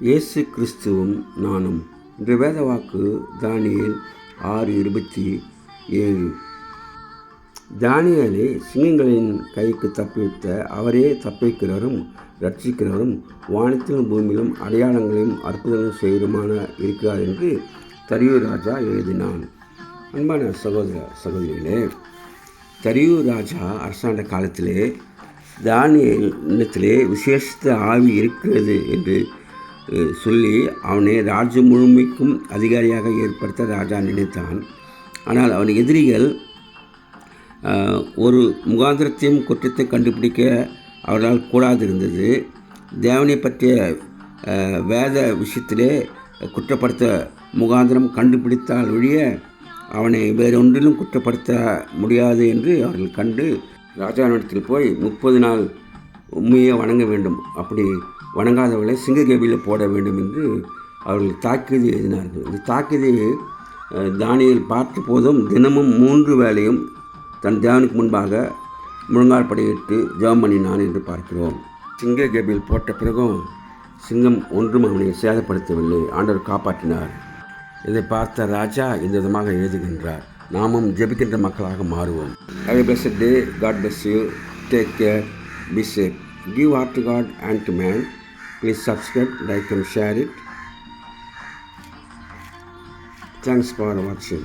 இயேசு கிறிஸ்துவும் நானும். இன்று வேத வாக்கு தானியேல் 6:27. தானியேலை சிங்கங்களின் கைக்கு தப்பிவித்த அவரே தப்பிக்கிறவரும் ரட்சிக்கிறவரும் வானத்திலும் பூமியிலும் அடையாளங்களையும் அற்புதங்களும் செய்வருமான இருக்கிறார் என்று தரியூர் ராஜா எழுதினான். அன்பான சகோதரிகளே, தரியூர் ராஜா அரசாண்ட காலத்திலே தானியேல் இடத்திலே விசேஷித்த ஆவி இருக்கிறது என்று சொல்லி அவனை ராஜ்யம் முழுமைக்கும் அதிகாரியாக ஏற்படுத்த ராஜா நினைத்தான். ஆனால் அவன் எதிரிகள் ஒரு முகாந்திரத்தையும் குற்றத்தை கண்டுபிடிக்க அவர்களால் கூடாதிருந்தது. தேவனை பற்றிய வேத விஷயத்திலே குற்றப்படுத்த முகாந்திரம் கண்டுபிடித்தால் ஒழிய அவனை வேறொன்றிலும் குற்றப்படுத்த முடியாது என்று அவர்கள் கண்டு ராஜாவிடத்தில் போய் 30 நாள் உண்மையை வணங்க வேண்டும், அப்படி வணங்காதவர்களை சிங்கக்கேபியில் போட வேண்டும் என்று அவர்கள் தாக்கீது எழுதினார்கள். இந்த தாக்கீதை தானியேல் பார்த்த போதும் தினமும் 3 வேளையும் தன் தேவனுக்கு முன்பாக முழங்கால் படியிட்டு ஜெபம் பண்ணினான் என்று பார்க்கிறோம். சிங்கக்கேபியில் போட்ட பிறகும் சிங்கம் ஒன்றும் அவனை சேதப்படுத்தவில்லை, ஆண்டவர் காப்பாற்றினார். இதை பார்த்த ராஜா இந்த விதமாக எழுதுகின்றார். நாமும் ஜெபிக்கின்ற மக்களாக மாறுவோம். Have a blessed day. God bless you. Take care. Be safe. Give heart to God and to man. Please subscribe, like and share it. Thanks for watching.